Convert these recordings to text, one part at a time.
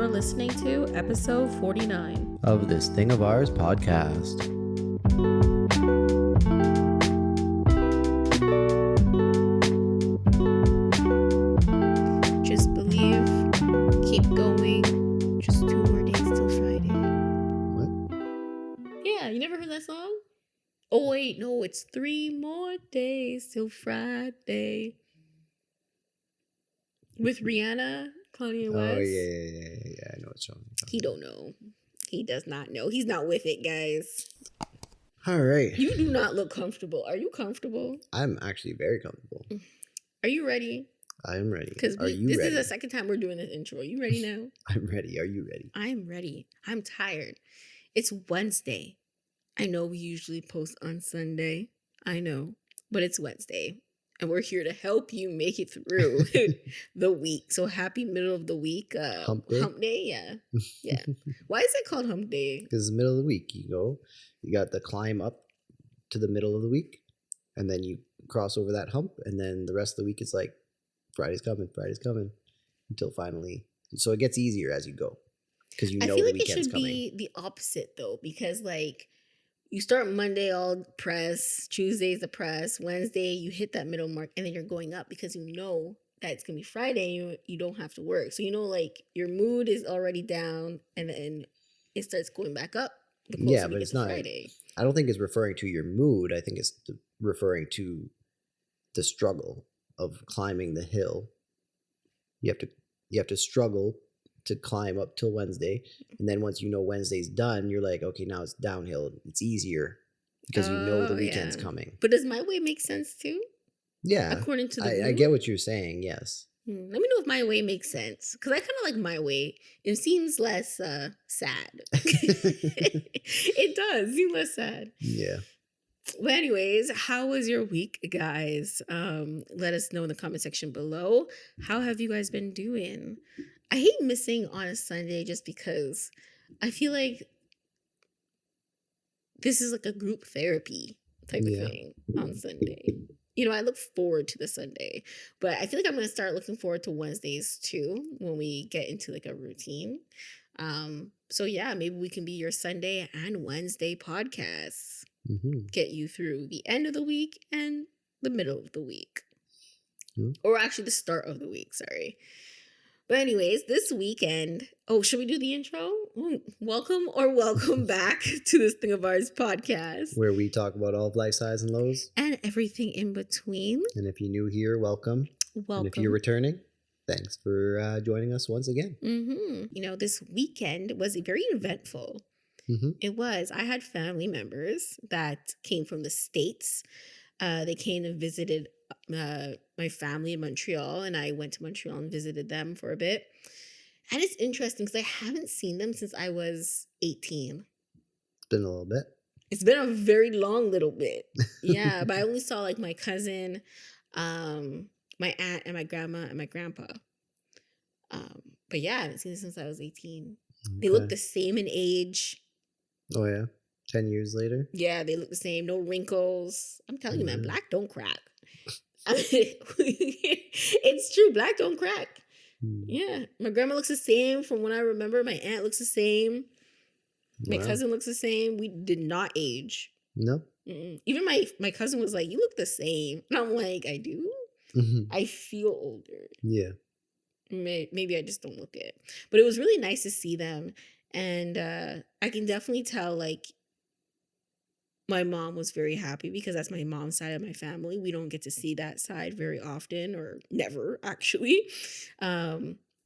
You're listening to episode 49 of This Thing of Ours podcast. Just believe, keep going, just 2 more days till Friday. What? Yeah, you never heard that song? Oh wait, no, it's 3 more days till Friday. With Rihanna, Kanye West. Oh, yeah. I know what song. He don't know. He does not know. He's not with it, guys. All right. You do not look comfortable. Are you comfortable? I'm actually very comfortable. Are you ready? I'm ready. Because Are you this ready? is the second time we're doing this intro. Are you ready now? I'm ready. Are you ready? I'm ready. I'm tired. It's Wednesday. I know we usually post on Sunday. I know. But it's Wednesday. And we're here to help you make it through the week. So happy middle of the week. Hump day? Hump day, yeah. Yeah. Why is it called hump day? Because it's the middle of the week. You got the climb up to the middle of the week, and then you cross over that hump, and then the rest of the week is like, Friday's coming, until finally. So it gets easier as you go. Because you know I feel the like it weekend's should coming. be the opposite, though. Because, like, you start Monday all press, Tuesday's the press, Wednesday you hit that middle mark, and then you're going up because you know that it's going to be Friday and you don't have to work. So, like, your mood is already down, and then it starts going back up the closer Yeah, we but get it's to not. Friday. I don't think it's referring to your mood. I think it's referring to the struggle of climbing the hill. You have to struggle to climb up till Wednesday, and then once you know Wednesday's done, you're like, okay, now it's downhill. It's easier because you know the weekend's coming. But does my way make sense too? Yeah, according to the I get what you're saying. Yes. Let me know if my way makes sense, because I kind of like my way. It seems less sad. It does seem less sad. Yeah. But anyways, how was your week, guys? Let us know in the comment section below. How have you guys been doing? I hate missing on a Sunday just because I feel like this is like a group therapy type of thing on Sunday. I look forward to the Sunday, but I feel like I'm going to start looking forward to Wednesdays too when we get into like a routine. So yeah, maybe we can be your Sunday and Wednesday podcasts. Mm-hmm. Get you through the end of the week and the middle of the week. Mm-hmm. Or actually the start of the week, sorry. But anyways, this weekend, should we do the intro? Welcome back to This Thing of Ours podcast. Where we talk about all of life's highs and lows. And everything in between. And if you're new here, welcome. And if you're returning, thanks for joining us once again. Mm-hmm. This weekend was very eventful. Mm-hmm. It was. I had family members that came from the States. They came and visited my family in Montreal, and I went to Montreal and visited them for a bit. And it's interesting because I haven't seen them since I was 18. It's been a little bit. It's been a very long little bit. Yeah, but I only saw like my cousin, my aunt, and my grandma and my grandpa. But yeah, I haven't seen them since I was 18. Okay. They look the same in age. Oh, yeah? 10 years later? Yeah, they look the same. No wrinkles. I'm telling you, man, black don't crack. It's true. Black don't crack. Yeah. My grandma looks the same from when I remember. My aunt looks the same. My cousin looks the same. We did not age. No. Even my cousin was like, you look the same. And I'm like, I do? I feel older. Yeah. Maybe I just don't look it. But it was really nice to see them. And I can definitely tell, like, my mom was very happy because that's my mom's side of my family. We don't get to see that side very often, or never, actually.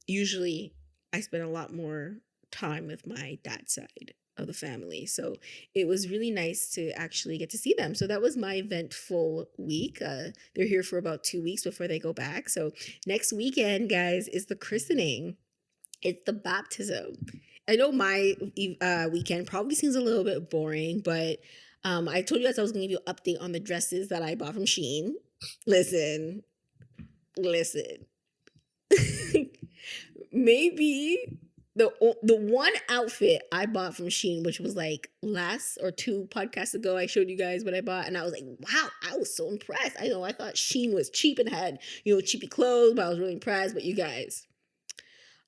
Usually, I spend a lot more time with my dad's side of the family. So it was really nice to actually get to see them. So that was my eventful week. They're here for about 2 weeks before they go back. So next weekend, guys, is the christening. It's the baptism. I know my weekend probably seems a little bit boring, but I told you guys I was going to give you an update on the dresses that I bought from Shein. Listen. Maybe the one outfit I bought from Shein, which was like last or 2 podcasts ago, I showed you guys what I bought, and I was like, wow, I was so impressed. I thought Shein was cheap and had, cheapy clothes, but I was really impressed. But you guys,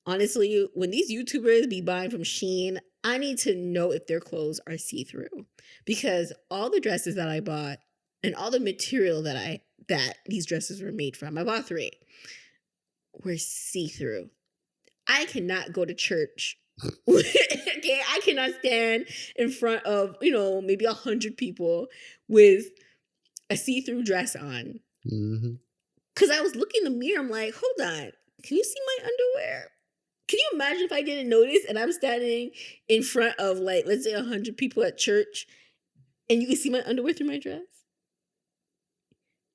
Honestly, when these YouTubers be buying from Shein, I need to know if their clothes are see-through, because all the dresses that I bought and all the material that these dresses were made from, I bought 3, were see-through. I cannot go to church. Okay, I cannot stand in front of, maybe 100 people with a see-through dress on. Mm-hmm. Because I was looking in the mirror, I'm like, hold on, can you see my underwear? Can you imagine if I didn't notice and I'm standing in front of, like, let's say 100 people at church and you can see my underwear through my dress?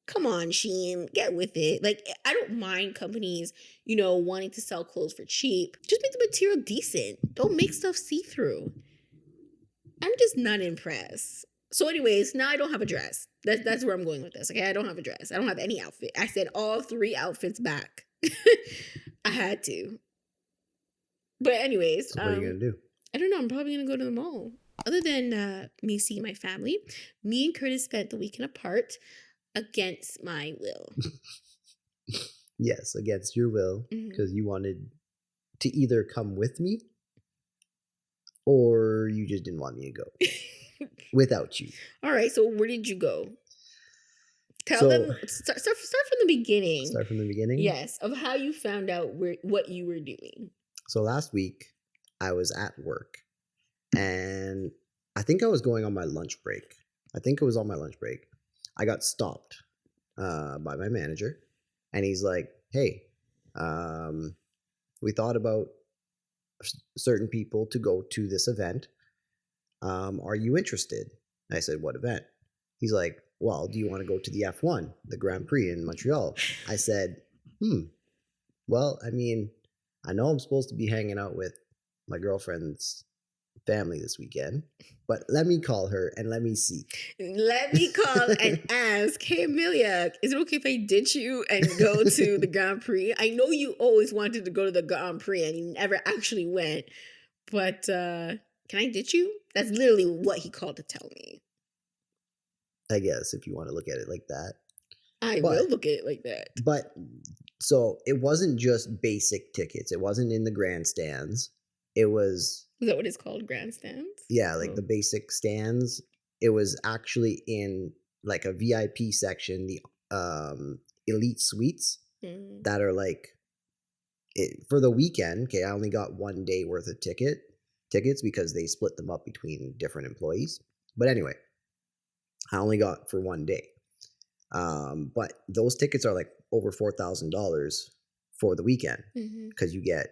Come on, Shein, get with it. Like, I don't mind companies, wanting to sell clothes for cheap. Just make the material decent. Don't make stuff see-through. I'm just not impressed. So anyways, now I don't have a dress. That's where I'm going with this, okay? I don't have a dress. I don't have any outfit. I sent all 3 outfits back. I had to. But anyways, So what are you going to do? I don't know. I'm probably going to go to the mall. Other than me seeing my family, me and Curtis spent the weekend apart against my will. Yes, against your will, because you wanted to either come with me or you just didn't want me to go without you. All right, so where did you go? Tell them. Start from the beginning. Start from the beginning? Yes, of how you found out what you were doing. So last week, I was at work, and I think I was going on my lunch break. I think it was on my lunch break. I got stopped by my manager, and he's like, hey, we thought about certain people to go to this event. Are you interested? I said, what event? He's like, well, do you want to go to the F1, the Grand Prix in Montreal? I said, well, I mean, I know I'm supposed to be hanging out with my girlfriend's family this weekend, but let me call her and let me see. Let me call and ask, hey, Amelia, is it okay if I ditch you and go to the Grand Prix? I know you always wanted to go to the Grand Prix and you never actually went, but can I ditch you? That's literally what he called to tell me. I guess if you want to look at it like that. I will look at it like that. But so it wasn't just basic tickets. It wasn't in the grandstands. It was... Is that what it's called? Grandstands? Yeah, like the basic stands. It was actually in like a VIP section, the elite suites that are like for the weekend. Okay, I only got 1 day worth of tickets because they split them up between different employees. But anyway, I only got for 1 day. But those tickets are like over $4,000 for the weekend because you get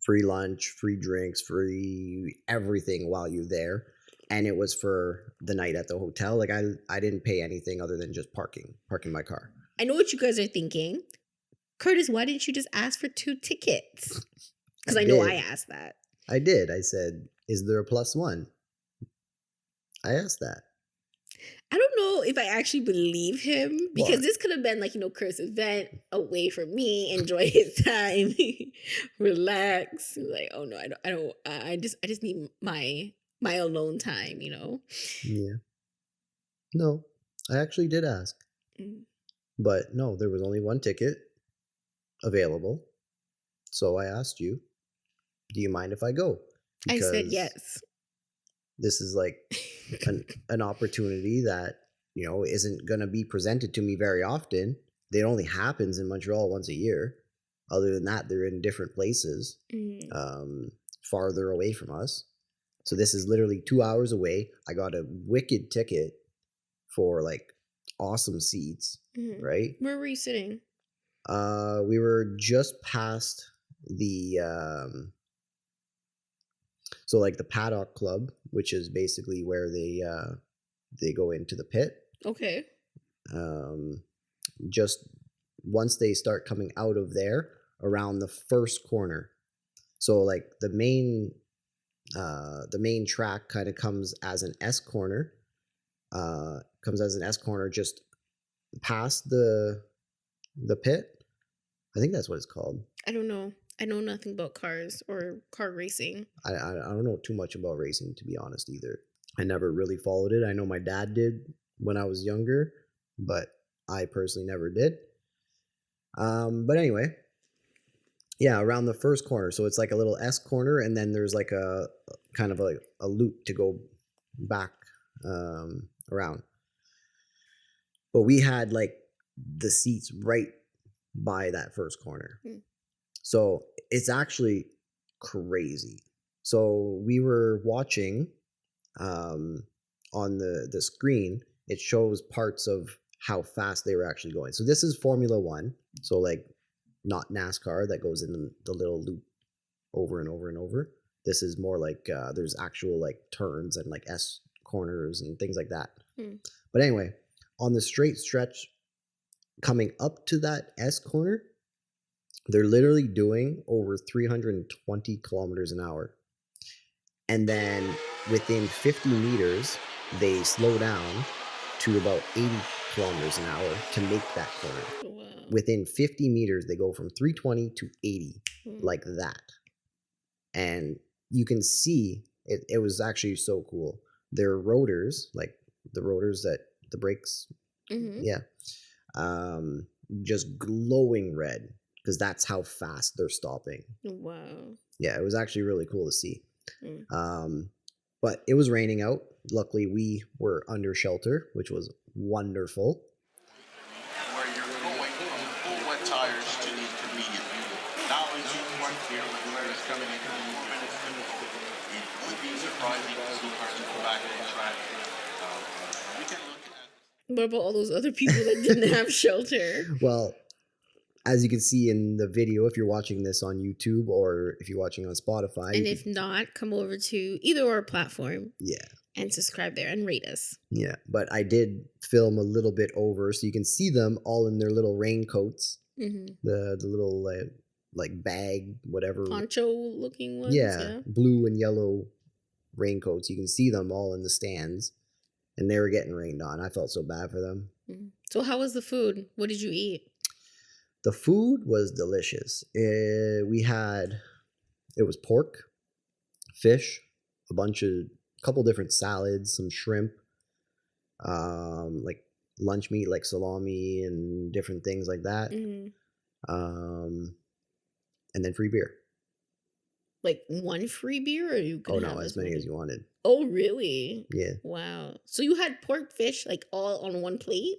free lunch, free drinks, free everything while you're there. And it was for the night at the hotel. Like I didn't pay anything other than just parking my car. I know what you guys are thinking. Curtis, why didn't you just ask for 2 tickets? Because I know I asked that. I did. I said, is there a +1? I asked that. I don't know if I actually believe him, because this could have been like, Curtis' event away from me, enjoy his time, relax. Like, oh no, I don't. I just need my alone time, Yeah. No, I actually did ask, but no, there was only 1 ticket available. So I asked you, do you mind if I go? Because I said yes. This is like an opportunity that, isn't going to be presented to me very often. It only happens in Montreal once a year. Other than that, they're in different places, farther away from us. So this is literally 2 hours away. I got a wicked ticket for like awesome seats, right? Where were you sitting? We were just past the... So like the Paddock Club, which is basically where they go into the pit. Okay. Just once they start coming out of there, around the first corner. So like the main track kind of comes as an S corner. Just past the pit. I think that's what it's called. I don't know. I know nothing about cars or car racing. I don't know too much about racing, to be honest, either. I never really followed it. I know my dad did when I was younger, but I personally never did. But anyway, yeah, around the first corner. So it's like a little S corner, and then there's like a kind of a loop to go back around. But we had like the seats right by that first corner. So it's actually crazy. So we were watching on the screen, it shows parts of how fast they were actually going. So this is Formula One. So like not NASCAR that goes in the little loop over and over and over. This is more like there's actual like turns and like S corners and things like that. But anyway, on the straight stretch coming up to that S corner, they're literally doing over 320 kilometers an hour. And then within 50 meters, they slow down to about 80 kilometers an hour to make that corner. Wow. Within 50 meters, they go from 320 to 80, like that. And you can see, it was actually so cool. Their rotors, like the rotors that the brakes, yeah, just glowing red, because that's how fast they're stopping. Wow. Yeah, it was actually really cool to see. But it was raining out. Luckily, we were under shelter, which was wonderful. Where you're going from full wet tires to the intermediate. Now, as you want here, where it's coming in 4 minutes, it would be surprising to see cars come back on track. We can look at. What about all those other people that didn't have shelter? Well, as you can see in the video, if you're watching this on YouTube or if you're watching on Spotify. And if not, come over to either our platform. Yeah. And subscribe there and rate us. Yeah, but I did film a little bit over so you can see them all in their little raincoats. The little like bag, whatever. Poncho looking ones. Yeah, blue and yellow raincoats. You can see them all in the stands. And they were getting rained on. I felt so bad for them. So how was the food? What did you eat? The food was delicious. It was pork, fish, couple different salads, some shrimp, like lunch meat, like salami and different things like that. And then free beer. Like one free beer, or you could have as many as you wanted. Oh, really? Yeah. Wow. So you had pork, fish, like all on one plate,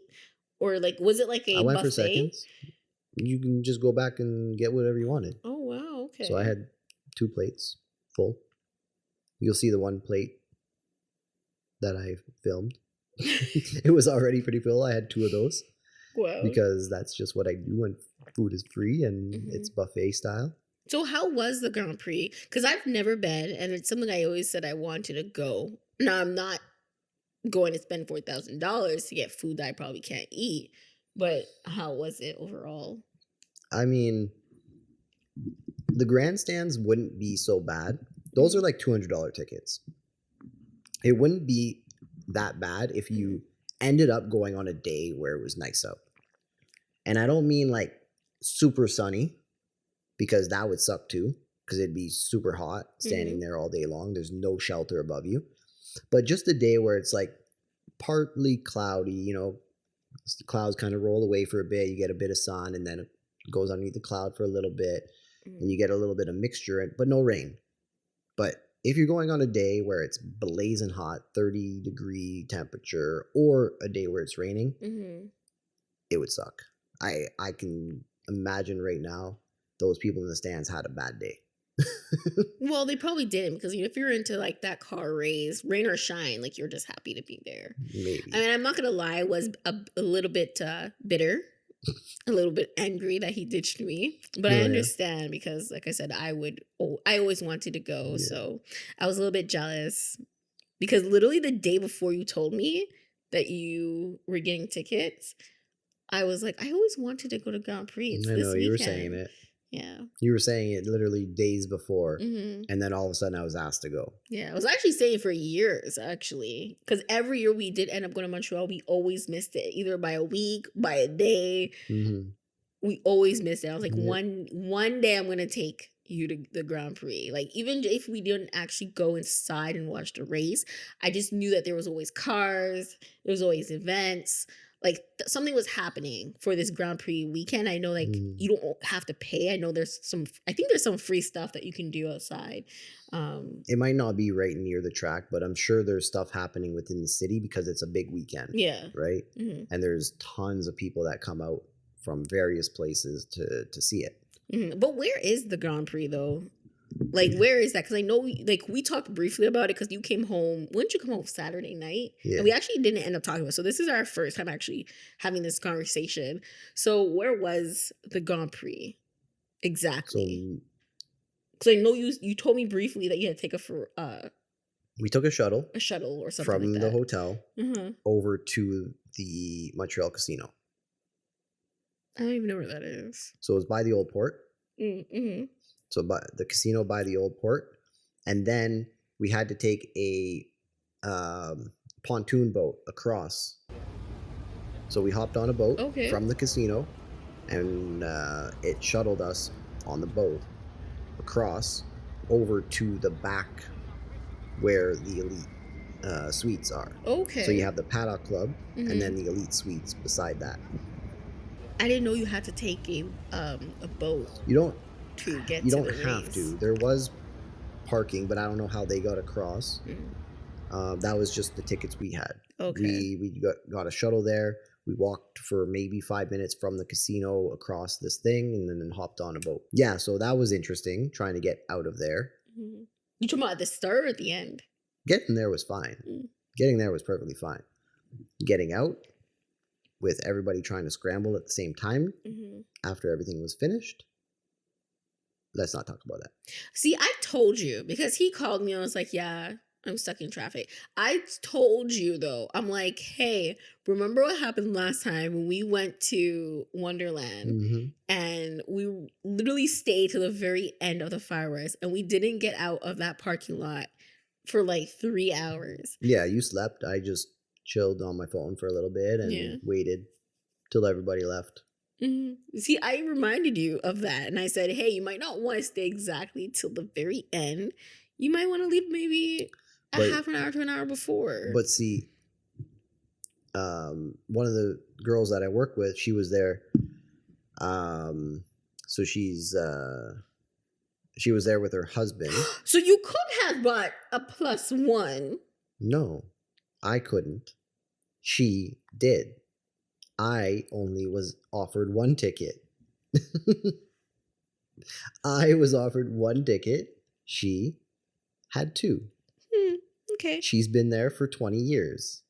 or like was it like a I went buffet? for seconds. You can just go back and get whatever you wanted. Oh wow. Okay. So I had 2 plates full. You'll see the one plate that I filmed. It was already pretty full. I had 2 of those. Wow. Because that's just what I do when food is free and it's buffet style. So how was the Grand Prix? Because I've never been, and it's something I always said I wanted to go. Now, I'm not going to spend $4,000 to get food that I probably can't eat, but how was it overall? I mean, the grandstands wouldn't be so bad. Those are like $200 tickets. It wouldn't be that bad if you ended up going on a day where it was nice out. And I don't mean like super sunny, because that would suck too, because it'd be super hot standing there all day long. There's no shelter above you. But just a day where it's like partly cloudy, the clouds kind of roll away for a bit, you get a bit of sun, and then it goes underneath the cloud for a little bit, and you get a little bit of mixture, but no rain. But if you're going on a day where it's blazing hot, 30-degree temperature, or a day where it's raining, it would suck. I can imagine right now those people in the stands had a bad day. Well, they probably didn't, because if you're into like that car race, rain or shine, like you're just happy to be there. Maybe. I mean, I'm not gonna lie, I was a little bit bitter, a little bit angry that he ditched me, but I understand because, like I said, I always wanted to go, so I was a little bit jealous because literally the day before you told me that you were getting tickets, I was like, I always wanted to go to Grand Prix. It's I this know, weekend. you were saying it. Yeah. You were saying it literally days before, and then all of a sudden I was asked to go. Yeah, I was actually saying for years, actually, because every year we did end up going to Montreal, we always missed it, either by a week, by a day. We always missed it. I was like, one day I'm going to take you to the Grand Prix. Like, even if we didn't actually go inside and watch the race, I just knew that there was always cars, there was always events. like something was happening for this Grand Prix weekend. I know like Mm. you don't have to pay. I know I think there's some free stuff that you can do outside. It might not be right near the track, but I'm sure there's stuff happening within the city because it's a big weekend. Yeah. Right? Mm-hmm. And there's tons of people that come out from various places to see it. Mm-hmm. But where is the Grand Prix though? Like, where is that? Because I know, like, we talked briefly about it because you came home. When did you come home? Saturday night? Yeah. And we actually didn't end up talking about it. So this is our first time actually having this conversation. So where was the Grand Prix exactly? So Because I know you told me briefly that you had to take we took a shuttle a shuttle or something from like the that. hotel Mm-hmm. over to the Montreal casino. I don't even know where that is. So it was by the old port. Mm-hmm. So by the casino by the old port. And then we had to take a pontoon boat across. So we hopped on a boat from the casino, and it shuttled us on the boat across over to the back where the elite suites are. Okay. So you have the Paddock Club and then the elite suites beside that. I didn't know you had to take a boat. You don't race. have to. There was parking, but I don't know how they got across. That was just the tickets we had. Okay. We got a shuttle there. We walked for maybe 5 minutes from the casino across this thing and then hopped on a boat. Yeah, so that was interesting, trying to get out of there. Mm-hmm. You talking about at the start or at the end? Getting there was fine. Getting there was perfectly fine. Getting out with everybody trying to scramble at the same time after everything was finished. Let's not talk about that. See, I told you because he called me and I was like, yeah, I'm stuck in traffic. I told you though, I'm like, hey, remember what happened last time when we went to Wonderland and we literally stayed to the very end of the fireworks and we didn't get out of that parking lot for like 3 hours. Yeah, you slept. I just chilled on my phone for a little bit and waited till everybody left. See, I reminded you of that and I said, hey, you might not want to stay exactly till the very end. You might want to leave maybe a half an hour to an hour before. But see, one of the girls that I work with, she was there. So she was there with her husband. So you could have bought a +1. No, I couldn't. She did. I only was offered one ticket. I was offered one ticket. She had two. Okay. She's been there for 20 years.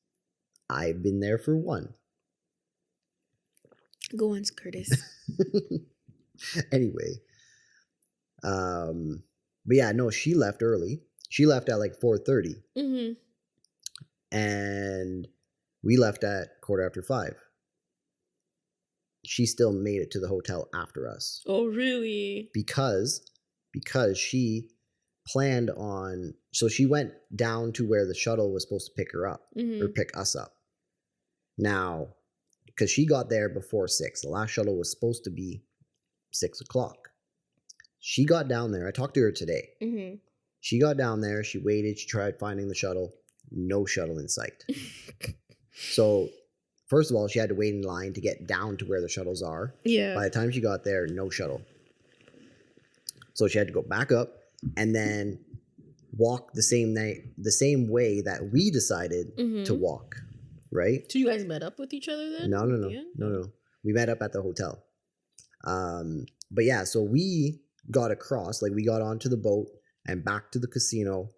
I've been there for one. Go on, Curtis. Anyway. But yeah, no, she left early. She left at like 4:30. And we left at 5:15. She still made it to the hotel after us. Oh, really? Because she planned on, so she went down to where the shuttle was supposed to pick her up or pick us up. Now, because she got there before 6, the last shuttle was supposed to be 6 o'clock. She got down there. I talked to her today. She got down there. She waited. She tried finding the shuttle. No shuttle in sight. So, first of all, she had to wait in line to get down to where the shuttles are. Yeah. By the time she got there, no shuttle. So she had to go back up and then walk the same way that we decided to walk, right? So you guys met up with each other then? No. We met up at the hotel. But yeah, so we got across, like we got onto the boat and back to the casino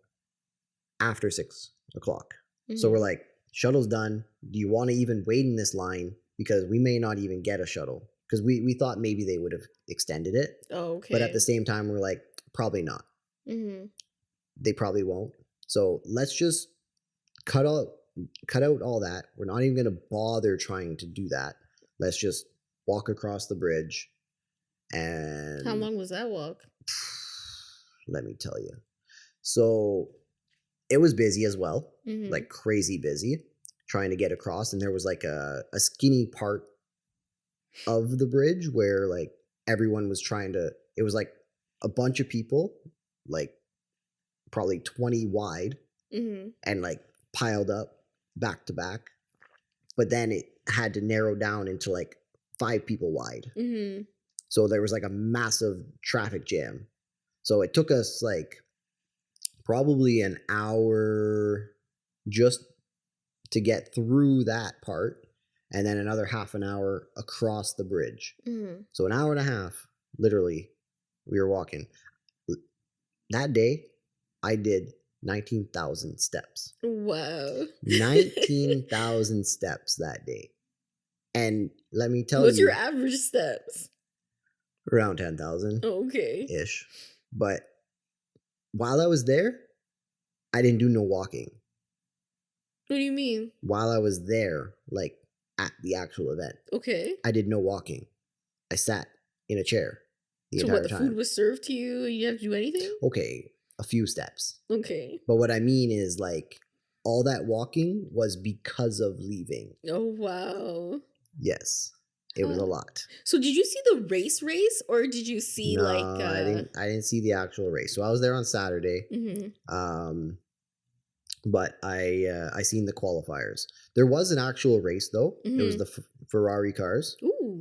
after 6 o'clock. So we're like, shuttle's done. Do you want to even wait in this line? Because we may not even get a shuttle. Because we thought maybe they would have extended it. Oh, okay. But at the same time, we're like, probably not. They probably won't. So let's just cut out all that. We're not even going to bother trying to do that. Let's just walk across the bridge. And how long was that walk? Let me tell you. So it was busy as well, like crazy busy, trying to get across. And there was like a skinny part of the bridge where like everyone was trying to, it was like a bunch of people, like probably 20 wide and like piled up back to back. But then it had to narrow down into like 5 people wide. Mm-hmm. So there was like a massive traffic jam. So it took us like probably an hour just to get through that part, and then another half an hour across the bridge. Mm-hmm. So an hour and a half, literally, we were walking. That day, I did 19,000 steps. Wow. 19,000 steps that day. And let me tell What's you, your average steps? around 10,000 Okay. ish. But while I was there, I didn't do no walking. What do you mean? While I was there, like at the actual event, Okay. I did no walking. I sat in a chair the So entire what, the time. food was served to you and you didn't have to do anything? Okay, a few steps. Okay. But what I mean is like all that walking was because of leaving. Oh, wow. Yes. It was a lot. So did you see the race or did you see No, like I didn't see the actual race. So I was there on Saturday. Mm-hmm. But I seen the qualifiers. There was an actual race though. Mm-hmm. It was the Ferrari cars. Ooh.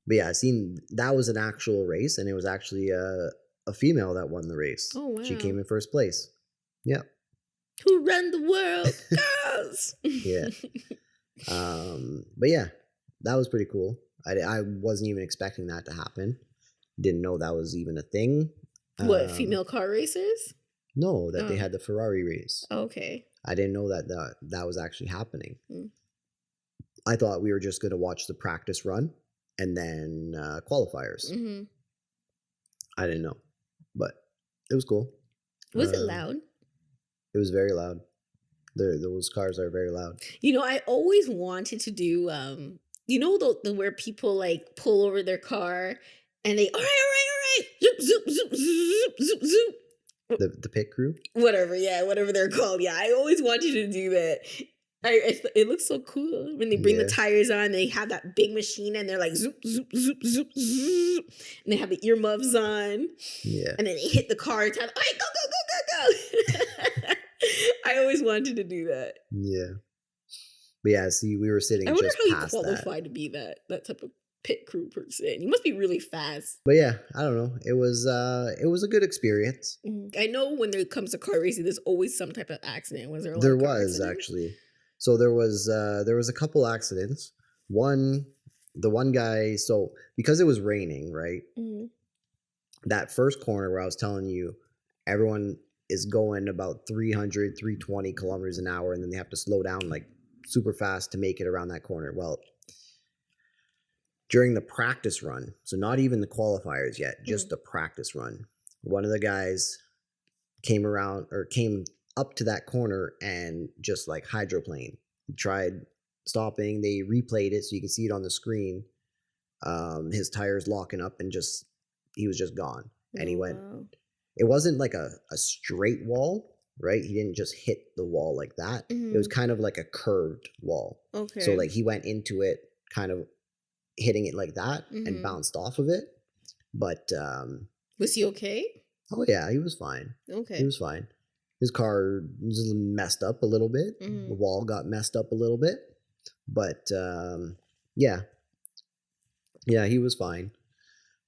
But yeah, I seen that was an actual race, and it was actually a female that won the race. Oh, wow. She came in first place. Yeah. Who run the world? Girls. Yeah. But yeah, that was pretty cool. I wasn't even expecting that to happen. Didn't know that was even a thing. What, female car racers? No, that they had the Ferrari race. Okay. I didn't know that was actually happening. Mm. I thought we were just going to watch the practice run and then qualifiers. Mm-hmm. I didn't know, but it was cool. Was it loud? It was very loud. Those cars are very loud. You know, I always wanted to do, you know, the where people like pull over their car and they, all right, zoop, zoop, zoop, zoop, zoop, zoop. The pit crew? Whatever they're called. Yeah, I always wanted to do that. It looks so cool when they bring the tires on. They have that big machine and they're like zoop, zoop, zoop, zoop, zoop, and they have the earmuffs on. Yeah. And then they hit the car and tell, all right, go, go, go, go, go. I always wanted to do that. Yeah. But yeah, see, we were sitting I wonder just how you past qualify that. to be that type of pit crew person. You must be really fast. But yeah, I don't know. It was a good experience. I know when it comes to car racing, there's always some type of accident. Was there? There was actually. So there was a couple accidents. The one guy. So because it was raining, right? Mm-hmm. That first corner where I was telling you, everyone is going about 300, 320 kilometers an hour, and then they have to slow down like super fast to make it around that corner. Well, during the practice run, so not even the qualifiers yet, just the practice run, one of the guys came up to that corner and just like hydroplane. He tried stopping. They replayed it so you can see it on the screen. His tires locking up and he was just gone. And he went. Wow. It wasn't like a straight wall, right? He didn't just hit the wall like that. Mm-hmm. It was kind of like a curved wall. Okay. So like he went into it kind of hitting it like that and bounced off of it. But was he okay? Oh yeah, he was fine. Okay. He was fine. His car was messed up a little bit. The wall got messed up a little bit. But yeah, he was fine.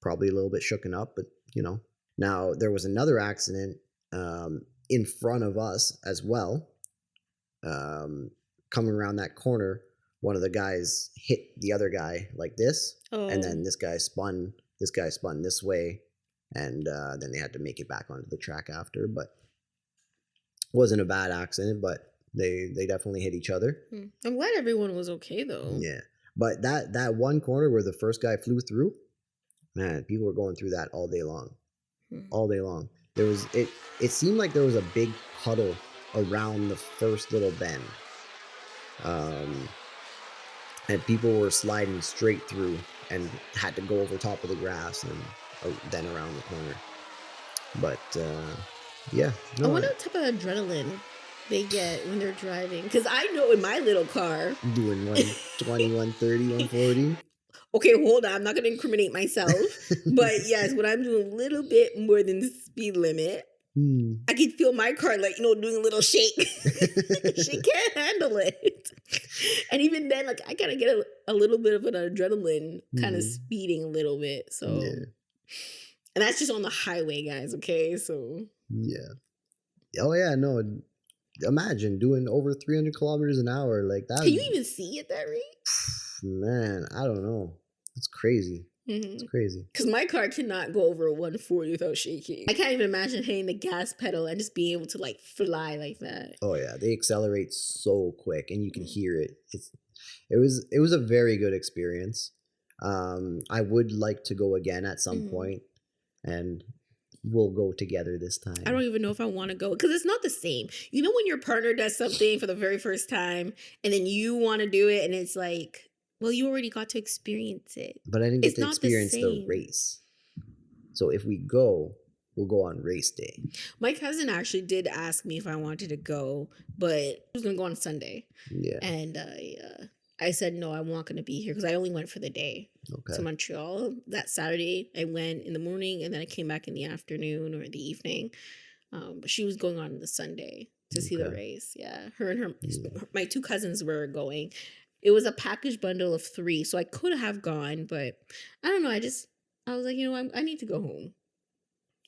Probably a little bit shooken up, but you know. Now there was another accident in front of us as well. Coming around that corner, one of the guys hit the other guy like this, and then this guy spun this way, and then they had to make it back onto the track after. But it wasn't a bad accident, but they definitely hit each other. I'm glad everyone was okay though. Yeah, but that one corner where the first guy flew through, man, people were going through that all day long. all day long. It seemed like there was a big puddle around the first little bend. And people were sliding straight through and had to go over top of the grass and then around the corner. But yeah, I wonder what type of adrenaline they get when they're driving. Because I know in my little car, doing 120, 130, 140. okay, hold on, I'm not going to incriminate myself. But yes, when I'm doing a little bit more than the speed limit, I can feel my car like, doing a little shake. She can't handle it. And even then, like, I kind of get a little bit of an adrenaline kind of speeding a little bit. So, and that's just on the highway, guys. Okay, so yeah. Oh yeah, no. Imagine doing over 300 kilometers an hour like that. Can you even see at that rate? Man, I don't know. It's crazy. It's crazy. Because my car cannot go over 140 without shaking. I can't even imagine hitting the gas pedal and just being able to like fly like that. Oh yeah, they accelerate so quick, and you can hear it. It was a very good experience. I would like to go again at some point, and we'll go together this time. I don't even know if I want to go because it's not the same. You know when your partner does something for the very first time, and then you want to do it, and it's like, well, you already got to experience it. But I didn't get to experience the race. So if we go, we'll go on race day. My cousin actually did ask me if I wanted to go, but he was going to go on Sunday. Yeah. And I said, no, I'm not going to be here because I only went for the day to Montreal. That Saturday, I went in the morning and then I came back in the afternoon or the evening. But she was going on the Sunday to see the race. Yeah. Her and my two cousins were going. It was a package bundle of 3, so I could have gone, but I don't know. I was like, I need to go home.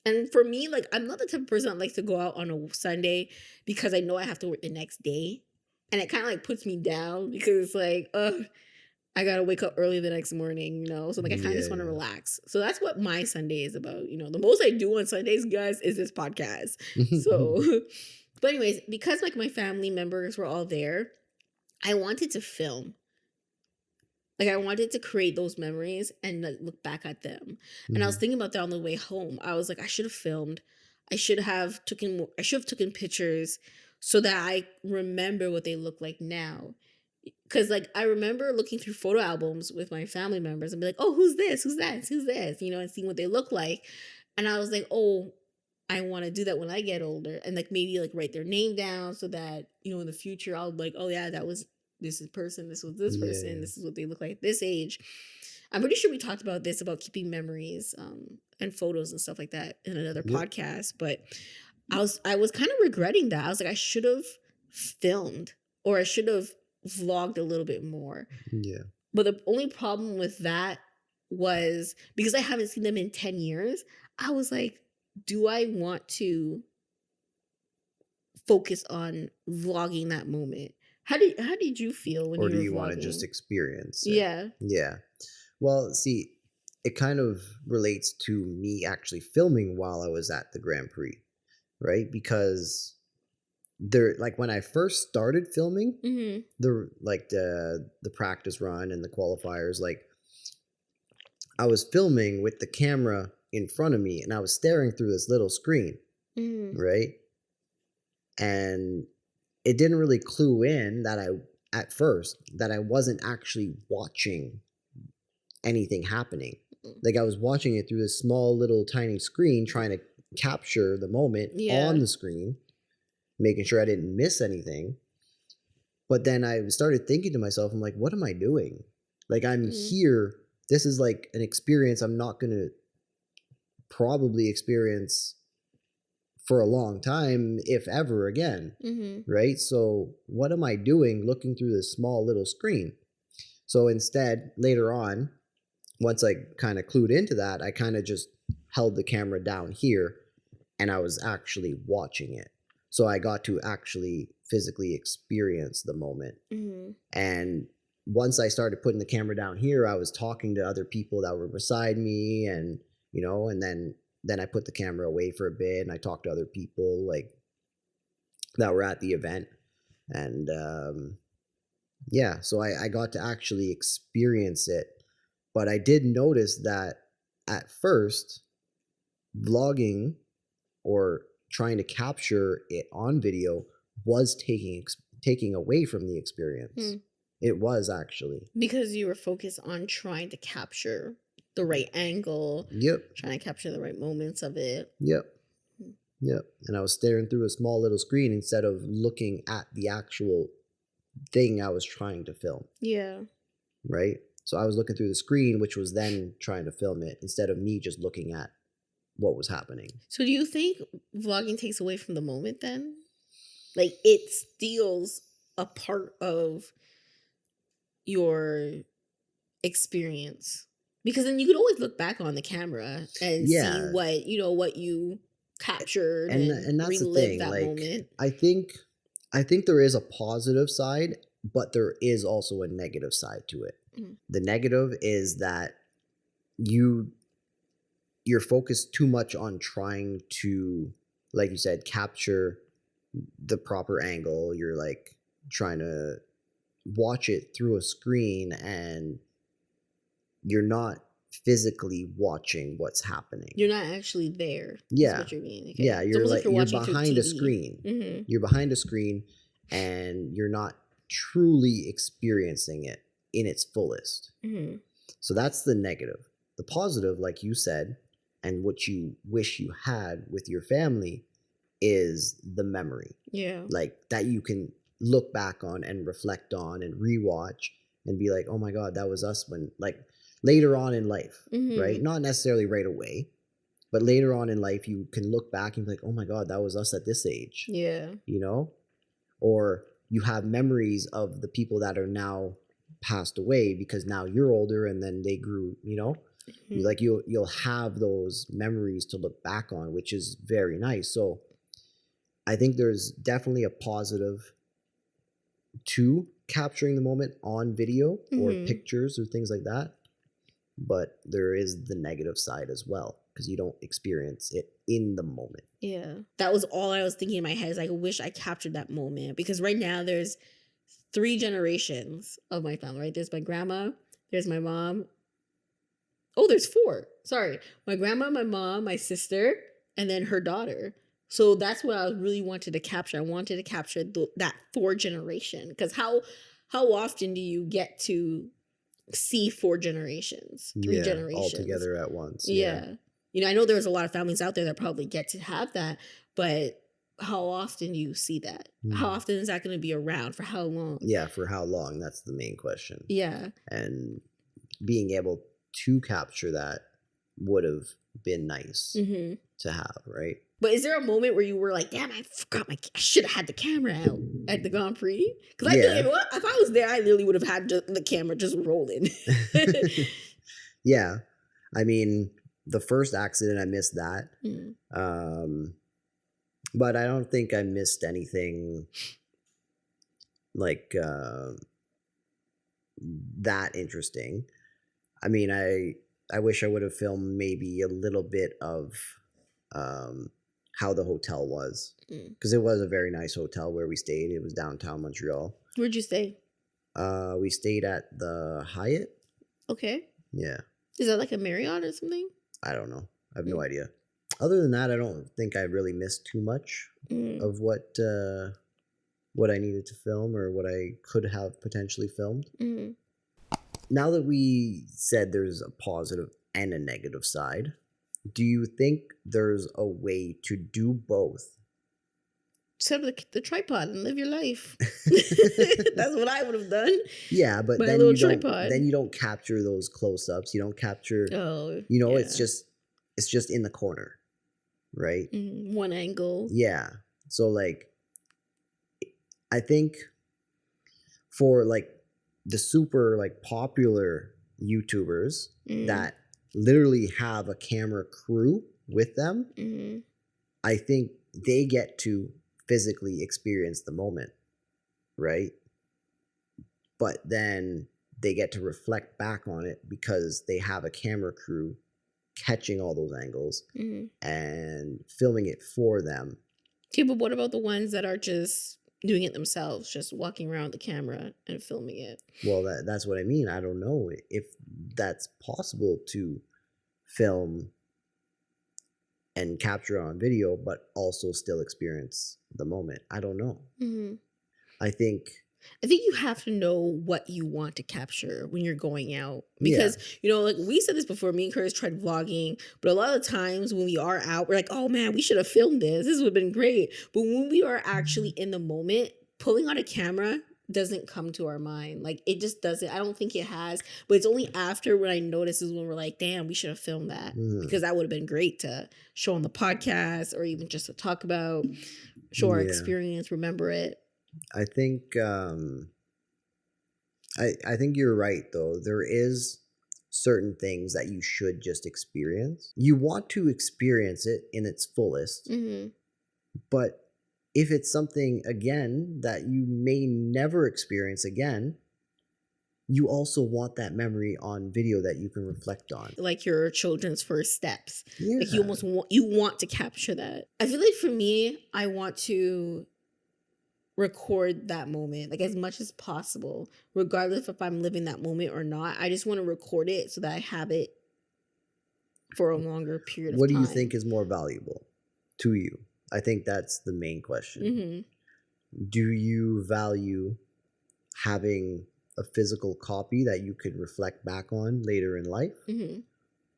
And for me, like, I'm not the type of person that likes to go out on a Sunday because I know I have to work the next day. And it kind of like puts me down because it's like, I got to wake up early the next morning, So like, I kind of just want to relax. So that's what my Sunday is about. The most I do on Sundays, guys, is this podcast. So, but anyways, because like my family members were all there, I wanted to film. Like, I wanted to create those memories and like, look back at them. And I was thinking about that on the way home. I was like, I should have filmed. I should have taken pictures so that I remember what they look like now. Because like, I remember looking through photo albums with my family members and be like, oh, who's this? Who's that? Who's this? And seeing what they look like. And I was like, oh, I want to do that when I get older and like maybe like write their name down so that, in the future I'll be like, oh yeah, this is person, this was this person, this is what they look like at this age. I'm pretty sure we talked about this, about keeping memories and photos and stuff like that in another podcast, but I was kind of regretting that. I was like, I should have filmed or I should have vlogged a little bit more. Yeah. But the only problem with that was because I haven't seen them in 10 years, I was like, do I want to focus on vlogging that moment? How did you feel when you were vlogging? Or do you want to just experience it? Yeah. Yeah. Well, see, it kind of relates to me actually filming while I was at the Grand Prix, right? Because like when I first started filming, the practice run and the qualifiers, like I was filming with the camera in front of me and I was staring through this little screen, right? And it didn't really clue in that at first I wasn't actually watching anything happening. Like I was watching it through this small little tiny screen, trying to capture the moment on the screen, making sure I didn't miss anything. But then I started thinking to myself, I'm like, what am I doing? Like I'm here. This is like an experience I'm not going to probably experience for a long time, if ever again, right? So what am I doing looking through this small little screen? So instead, later on, once I kind of clued into that, I kind of just held the camera down here and I was actually watching it. So I got to actually physically experience the moment. And once I started putting the camera down here, I was talking to other people that were beside me and, and then I put the camera away for a bit and I talked to other people like that were at the event. And so I got to actually experience it. But I did notice that at first, vlogging or trying to capture it on video was taking away from the experience. It was actually. Because you were focused on trying to capture the right angle, Yep. trying to capture the right moments of it. Yep. Yep. And I was staring through a small little screen instead of looking at the actual thing I was trying to film. Yeah. Right? So I was looking through the screen, which was then trying to film it instead of me just looking at what was happening. So do you think vlogging takes away from the moment then? Like it steals a part of your experience? Because then you could always look back on the camera and see what you captured and that's the relive thing. that Like, moment. I think there is a positive side, but there is also a negative side to it. The negative is that you're focused too much on trying to, like you said, capture the proper angle. You're like trying to watch it through a screen and you're not physically watching what's happening. You're not actually there. Yeah. That's what you mean. Okay. Yeah, It's you're almost like you're watching through behind a TV. screen. You're behind a screen and you're not truly experiencing it in its fullest. So that's the negative. The positive, like you said, and what you wish you had with your family is the memory. Yeah. Like that you can look back on and reflect on and rewatch and be like, oh my God, that was us when, like, later on in life, right? Not necessarily right away, but later on in life, you can look back and be like, oh my God, that was us at this age. Yeah. You know? Or you have memories of the people that are now passed away because now you're older and then they grew, you know? Like you'll have those memories to look back on, which is very nice. So I think there's definitely a positive to capturing the moment on video or pictures or things like that. But there is the negative side as well because you don't experience it in the moment. Yeah. That was all I was thinking in my head is like, I wish I captured that moment because right now there's 3 generations of my family, right? There's my grandma, there's my mom. Oh, there's 4. Sorry. My grandma, my mom, my sister, and then her daughter. So that's what I really wanted to capture. I wanted to capture that 4 generation because how often do you get to see 4 generations, 3 generations all together at once? Yeah. I know there's a lot of families out there that probably get to have that, but how often do you see that? How often is that going to be around? For how long? Yeah, for how long? That's the main question. Yeah. And being able to capture that would have been nice to have, right? But is there a moment where you were like, damn, I forgot I should have had the camera out at the Grand Prix? Because I feel like if I was there, I literally would have had the camera just rolling. Yeah. I mean, the first accident, I missed that. But I don't think I missed anything like that interesting. I mean, I wish I would have filmed maybe a little bit of how the hotel was. Because it was a very nice hotel where we stayed. It was downtown Montreal. Where'd you stay? We stayed at the Hyatt. Okay. Yeah. Is that like a Marriott or something? I don't know. I have no idea. Other than that, I don't think I really missed too much of what I needed to film or what I could have potentially filmed. Now that we said there's a positive and a negative side, do you think there's a way to do both? Set up the tripod and live your life. That's what I would have done. Yeah, but My then little you tripod. don't capture those close-ups. You don't capture. It's just in the corner, right? One angle. Yeah. So like, I think for like the super like popular YouTubers that literally have a camera crew with them, I think they get to physically experience the moment, right? But then they get to reflect back on it because they have a camera crew catching all those angles and filming it for them. Okay, but what about the ones that are just doing it themselves, just walking around the camera and filming it? Well, that's what I mean. I don't know if that's possible to film and capture it on video, but also still experience the moment. I don't know. Mhm. I think I think you have to know what you want to capture when you're going out. Yeah. Because, like we said this before, me and Curtis tried vlogging, but a lot of times when we are out, we're like, oh man, we should have filmed this. This would have been great. But when we are actually in the moment, pulling out a camera doesn't come to our mind. Like it just doesn't. I don't think it has. But it's only after when I notice is when we're like, damn, we should have filmed that. Because that would have been great to show on the podcast or even just to talk about, show our Yeah. experience, remember it. I think I think you're right though. There is certain things that you should just experience. You want to experience it in its fullest, Mm-hmm. but if it's something again that you may never experience again, you also want that memory on video that you can reflect on. Like your children's first steps. Yeah. Like you almost want to capture that. I feel like for me, I want to record that moment like as much as possible, regardless if I'm living that moment or not. I just want to record it so that I have it for a longer period of time. What do you think is more valuable to you? I think that's the main question. Mm-hmm. Do you value having a physical copy that you could reflect back on later in life? Mm-hmm.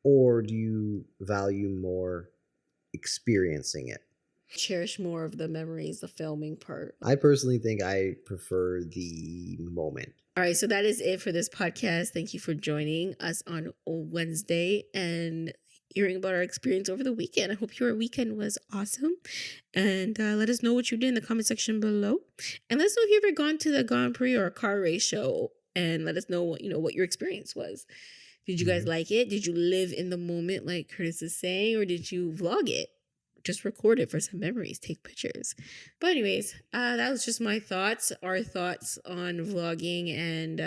Or do you value more experiencing it? Cherish more of the memories, the filming part. I personally think I prefer the moment. All right, so that is it for this podcast. Thank you for joining us on Wednesday and hearing about our experience over the weekend. I hope your weekend was awesome. And let us know what you did in the comment section below. And let us know if you've ever gone to the Grand Prix or a car race show. And let us know what your experience was. Did you guys like it? Did you live in the moment like Curtis is saying? Or did you vlog it? Just record it for some memories, take pictures. But anyways, that was just my thoughts, our thoughts on vlogging, and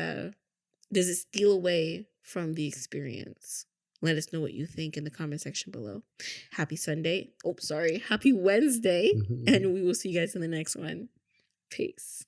does it steal away from the experience? Let us know what you think in the comment section below. Happy Sunday. Happy Wednesday. And we will see you guys in the next one. Peace.